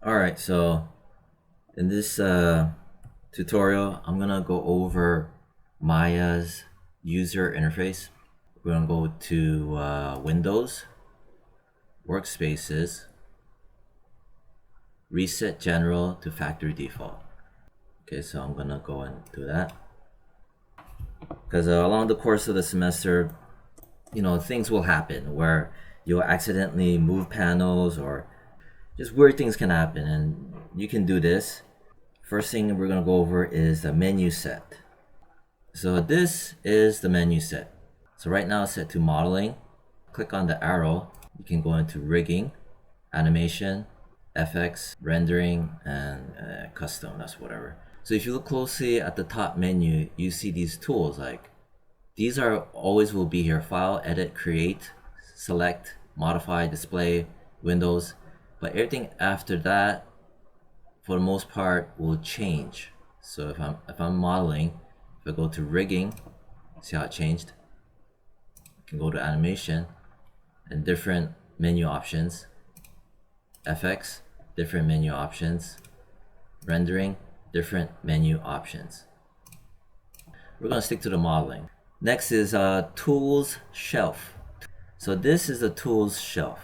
Alright, so in this tutorial, I'm gonna go over Maya's user interface. We're gonna go to Windows, Workspaces, Reset General to Factory Default. Okay, so I'm gonna go and do that. Because along the course of the semester, things will happen where you'll accidentally move panels or just weird things can happen, and you can do this. First thing we're going to go over is the menu set. So this is the menu set. So right now it's set to modeling. Click on the arrow. You can go into rigging, animation, FX, rendering, and custom. That's whatever. So if you look closely at the top menu, you see these tools. Like these are always will be here: file, edit, create, select, modify, display, windows. But everything after that, for the most part, will change. So if I'm modeling, if I go to rigging, see how it changed? I can go to animation and different menu options. FX, different menu options. Rendering, different menu options. We're gonna stick to the modeling. Next is tools shelf. So this is the tools shelf.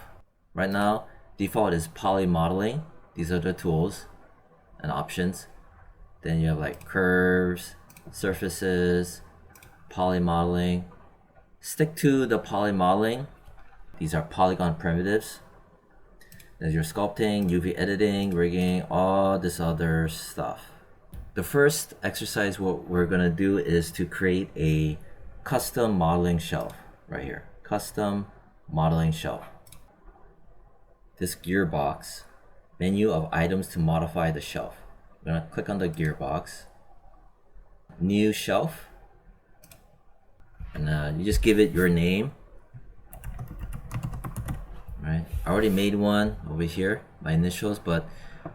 Right now, default is poly modeling. These are the tools and options. Then you have like curves, surfaces, poly modeling. Stick to the poly modeling. These are polygon primitives. There's your sculpting, UV editing, rigging, all this other stuff. The first exercise what we're gonna do is to create a custom modeling shelf right here. Custom modeling shelf. This gearbox, menu of items to modify the shelf. I'm gonna click on the gearbox, new shelf, and you just give it your name. Right, I already made one over here, my initials, but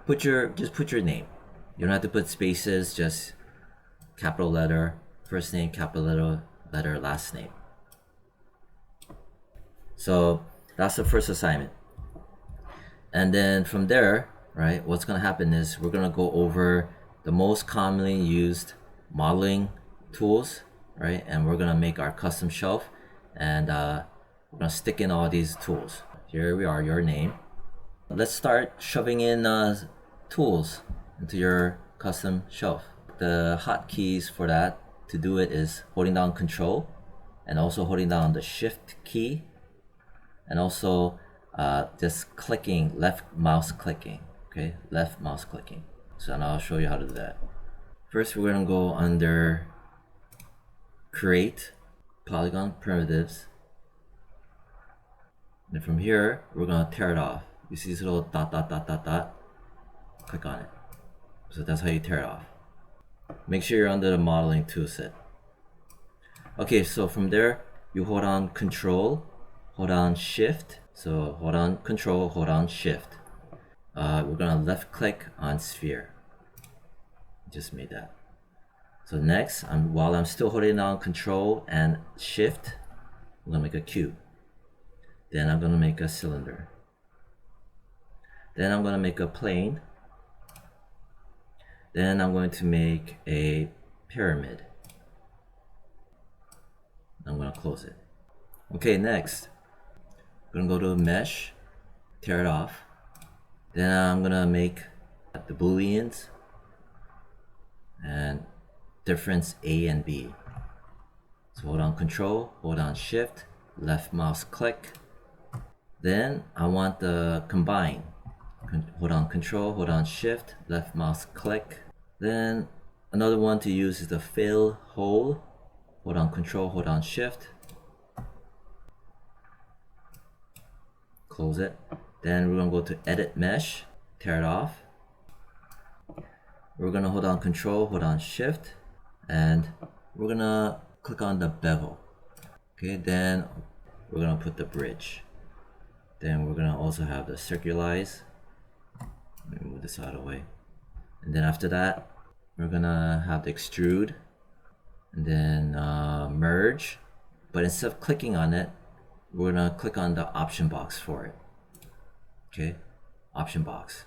just put your name. You don't have to put spaces, just capital letter, first name, capital letter, last name. So that's the first assignment. And then from there, right, what's gonna happen is we're gonna go over the most commonly used modeling tools, right? And we're gonna make our custom shelf, and we're gonna stick in all these tools. Here we are, your name. Let's start shoving in tools into your custom shelf. The hotkeys for that, to do it, is holding down Control and also holding down the Shift key, and also just clicking, left mouse clicking. Okay, left mouse clicking. So now I'll show you how to do that. First, we're gonna go under Create, Polygon Primitives. And from here, we're gonna tear it off. You see this little dot, dot, dot, dot, dot? Click on it. So that's how you tear it off. Make sure you're under the modeling toolset. Okay, so from there, you hold on Control, hold on Shift. So hold on Control, hold on Shift. We're gonna left click on sphere. Just made that. So next, while I'm still holding down Control and Shift, I'm gonna make a cube. Then I'm gonna make a cylinder. Then I'm gonna make a plane. Then I'm going to make a pyramid. I'm gonna close it. Okay, next, I'm gonna go to mesh, tear it off. Then I'm gonna make the booleans and difference A and B. So hold on Control, hold on Shift, left mouse click. Then I want the combine. Hold on Control, hold on Shift, left mouse click. Then another one to use is the fill hole. Hold on Control, hold on Shift. Close it. Then we're gonna go to Edit Mesh, tear it off. We're gonna hold on Control, hold on Shift, and we're gonna click on the bevel. Okay, then we're gonna put the bridge. Then we're gonna also have the circularize. Let me move this out of the way. And then after that, we're gonna have the extrude, and then merge. But instead of clicking on it, we're gonna click on the option box for it. Okay, option box.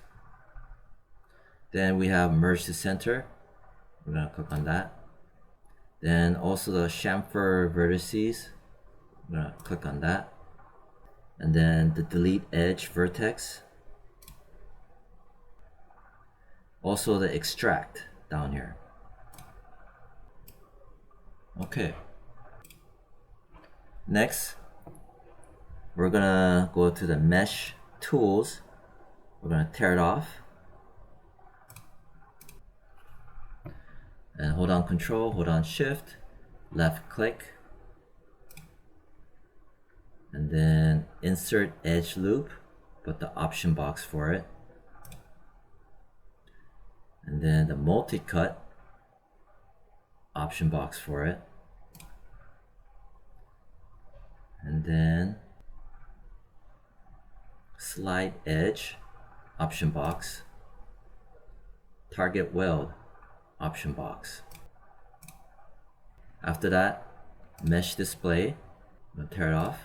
Then we have merge to center. We're gonna click on that. Then also the chamfer vertices. I'm gonna click on that. And then the delete edge vertex. Also the extract down here. Okay. Next, we're gonna go to the mesh tools. We're gonna tear it off. And hold on Control, hold on Shift, left click. And then insert edge loop, put the option box for it. And then the multi-cut, option box for it. And then slide edge, option box. Target weld, option box. After that, mesh display, I'm gonna tear it off.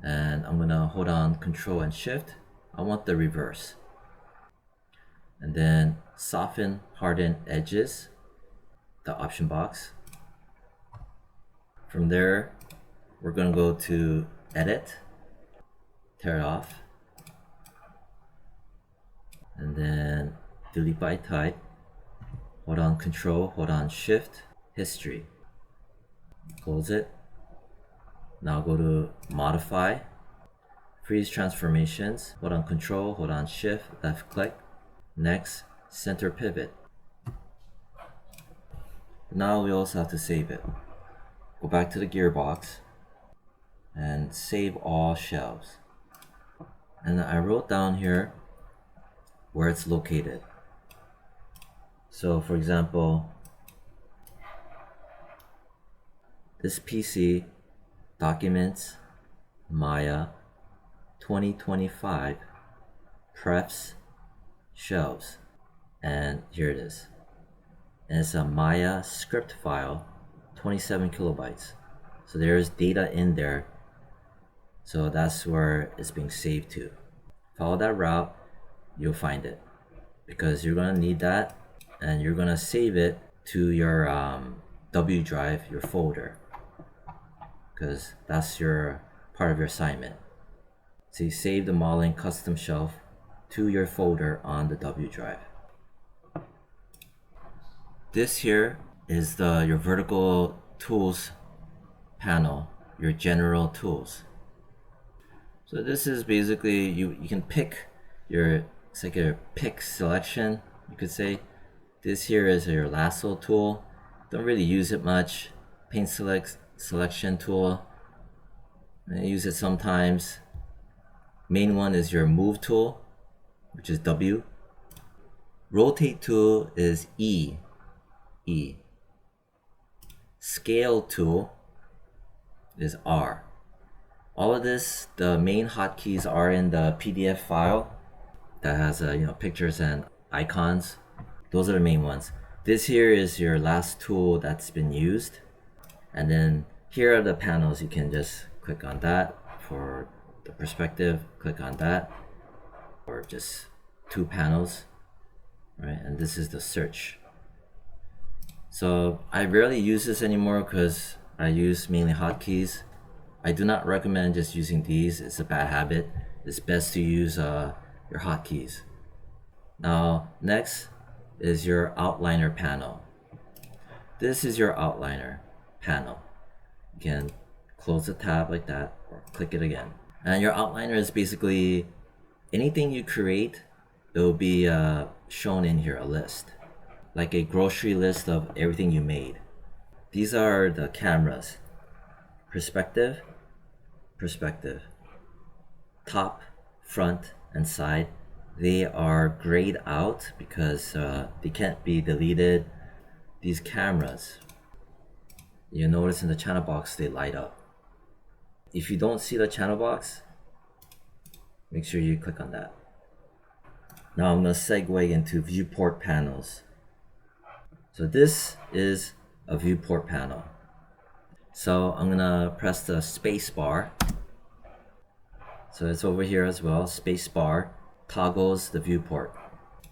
And I'm gonna hold on Control and Shift. I want the reverse. And then soften, harden edges, the option box. From there, we're gonna go to Edit, tear it off. And then delete by type. Hold on Control, hold on Shift, history. Close it. Now go to Modify, Freeze Transformations. Hold on Control, hold on Shift, left click. Next, Center Pivot. Now we also have to save it. Go back to the gearbox and save all shelves. And I wrote down here where it's located. So for example, this PC, Documents, Maya, 2025, Prefs, Shelves, and here it is. And it's a Maya script file, 27 kilobytes. So there's data in there. So that's where it's being saved to. Follow that route, you'll find it. Because you're gonna need that, and you're gonna save it to your W drive, your folder. Because that's your part of your assignment. So you save the modeling custom shelf to your folder on the W drive. This here is your vertical tools panel, your general tools. So this is basically you can pick it's like a pick selection, you could say. This here is your lasso tool. Don't really use it much. Paint selection tool. I use it sometimes. Main one is your move tool, which is W. Rotate tool is E. Scale tool is R. All of this, the main hotkeys are in the PDF file that has pictures and icons. Those are the main ones. This here is your last tool that's been used. And then here are the panels. You can just click on that for the perspective, click on that, or just two panels, right? And this is the search. So I rarely use this anymore because I use mainly hotkeys. I do not recommend just using these. It's a bad habit. It's best to use your hotkeys. Now, next is your outliner panel. This is your outliner panel. You can close the tab like that or click it again. And your outliner is basically anything you create, it will be shown in here, a list. Like a grocery list of everything you made. These are the cameras. Perspective, top, front, and side. They are grayed out because they can't be deleted. These cameras, you notice in the channel box, they light up. If you don't see the channel box, make sure you click on that. Now I'm going to segue into viewport panels. So this is a viewport panel. So I'm gonna press the space bar. So it's over here as well. Space bar toggles the viewport.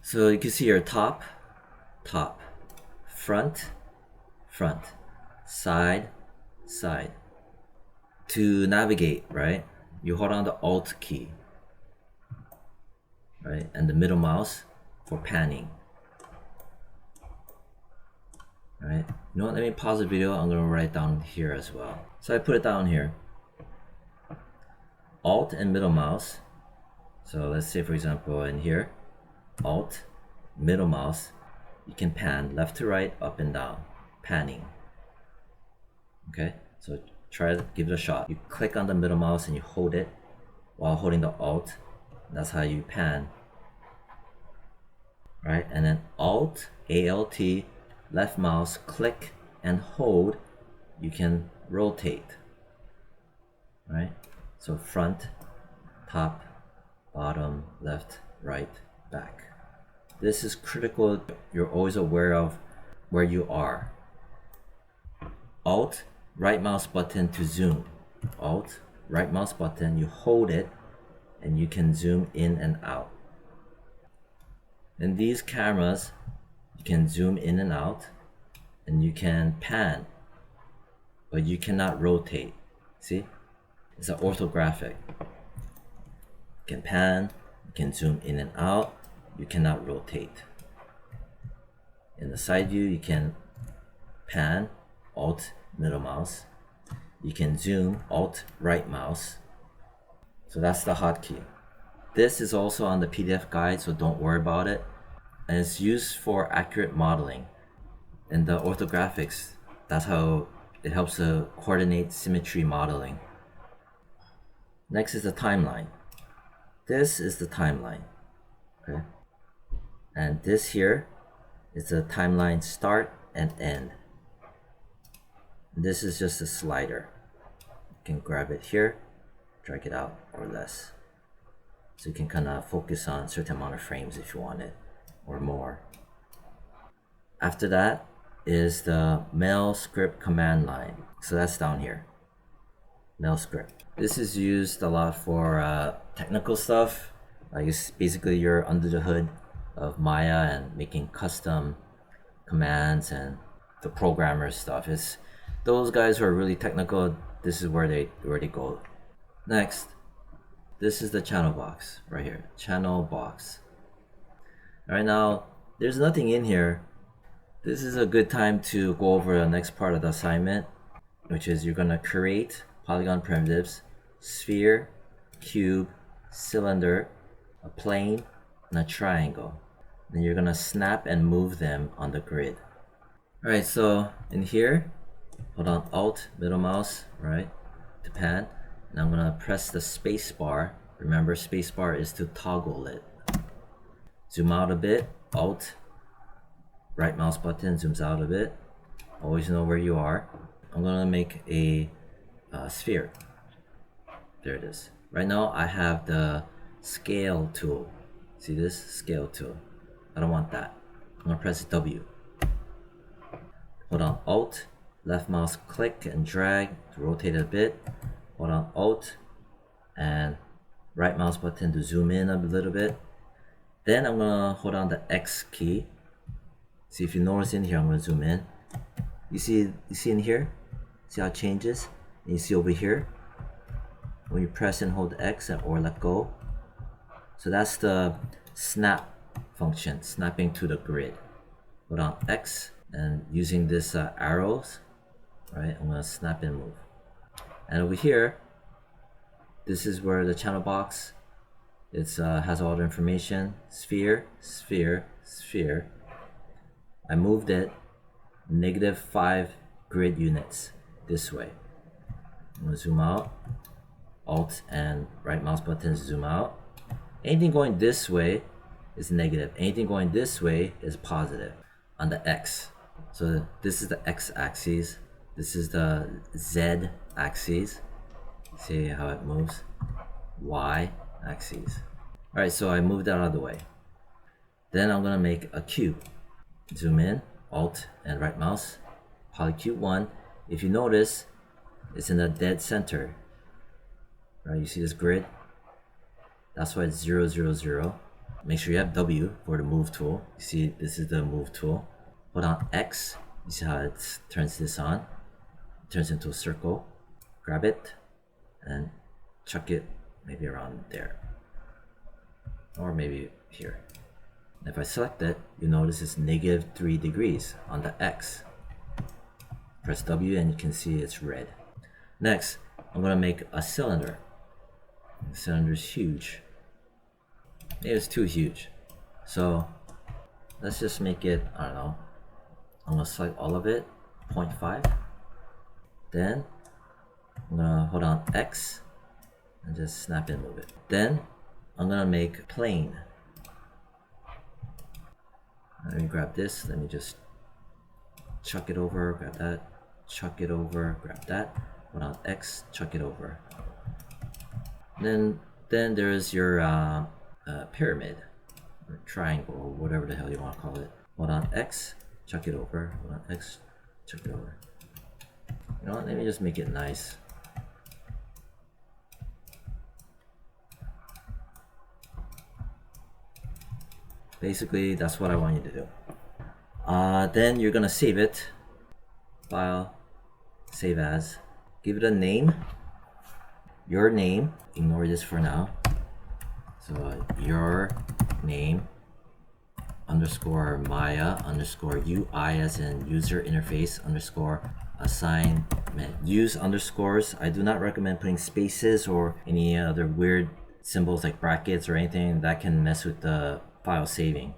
So you can see your top, top, front, front, side, side. To navigate, right, you hold on the Alt key, right, and the middle mouse for panning. Right, you know what, let me pause the video. I'm gonna write down here as well. So I put it down here. Alt and middle mouse. So let's say, for example, in here, Alt, middle mouse, you can pan left to right, up and down, panning. Okay, so try to give it a shot. You click on the middle mouse and you hold it while holding the Alt. That's how you pan. Right, and then Alt, Alt, left mouse, click and hold, you can rotate. Right, so front, top, bottom, left, right, back. This is critical. You're always aware of where you are. Alt, right mouse button to zoom. Alt, right mouse button, you hold it and you can zoom in and out. In these cameras, you can zoom in and out and you can pan, but you cannot rotate. See? It's an orthographic. You can pan, you can zoom in and out, you cannot rotate. In the side view, you can pan, Alt, middle mouse. You can zoom, Alt, right mouse. So that's the hotkey. This is also on the PDF guide, so don't worry about it. And it's used for accurate modeling. And the orthographics, that's how it helps to coordinate symmetry modeling. Next is the timeline. This is the timeline. Okay? And this here is the timeline start and end. This is just a slider. You can grab it here, drag it out or less. So you can kind of focus on a certain amount of frames if you want it, or more. After that is the mail script command line. So that's down here. Mail script. This is used a lot for technical stuff. Like it's basically you're under the hood of Maya and making custom commands and the programmer stuff. It's those guys who are really technical. This is where they go. Next, this is the channel box right here. Channel box. Right now, there's nothing in here. This is a good time to go over the next part of the assignment, which is you're gonna create polygon primitives, sphere, cube, cylinder, a plane, and a triangle. Then you're gonna snap and move them on the grid. All right, so in here, hold on, Alt, middle mouse, right, to pan. And I'm gonna press the space bar. Remember, space bar is to toggle it. Zoom out a bit, Alt, right mouse button, zooms out a bit. Always know where you are. I'm gonna make a sphere. There it is. Right now I have the scale tool. See this? Scale tool. I don't want that. I'm gonna press W. Hold on, Alt, left mouse click and drag to rotate it a bit. Hold on, Alt and right mouse button to zoom in a little bit. Then I'm gonna hold on the X key. See, if you notice in here, I'm gonna zoom in. You see in here? See how it changes? And you see over here, when you press and hold X or let go. So that's the snap function, snapping to the grid. Hold on X, and using this arrows, right? I'm gonna snap and move. And over here, this is where the channel box, it's has all the information. Sphere, sphere, sphere. I moved it -5 grid units this way. I'm gonna zoom out, Alt and right mouse button zoom out. Anything going this way is negative. Anything going this way is positive on the X. So this is the X axis. This is the Z axis. See how it moves? Y axis. All right, so I moved that out of the way. Then I'm gonna make a cube. Zoom in, Alt and right mouse, polycube 1. If you notice, it's in the dead center. Right, you see this grid? That's why it's 0, 0, 0. Make sure you have W for the move tool. You see, this is the move tool. Hold on X. You see how it turns this on? It turns into a circle. Grab it and chuck it maybe around there. Or maybe here. If I select it, you notice it's -3 degrees on the X. Press W and you can see it's red. Next, I'm gonna make a cylinder. The cylinder is huge. Maybe it's too huge. So let's just make it, I don't know, I'm gonna select all of it, 0.5. Then I'm gonna hold on X and just snap and move it. Then I'm gonna make plane. Let me grab this, let me just chuck it over, grab that, chuck it over, grab that, hold on X, chuck it over. Then there's your pyramid, or triangle, or whatever the hell you want to call it. Hold on X, chuck it over, hold on X, chuck it over. You know what, let me just make it nice. Basically, that's what I want you to do. Then you're gonna save it. File, save as. Give it a name. Your name. Ignore this for now. So your name underscore Maya underscore UI as in user interface underscore assignment. Use underscores. I do not recommend putting spaces or any other weird symbols like brackets or anything that can mess with the file saving.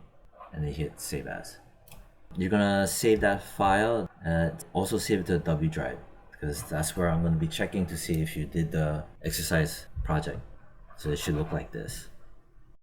And then hit save as. You're gonna save that file and also save it to the W drive, because that's where I'm gonna be checking to see if you did the exercise project. So it should look like this.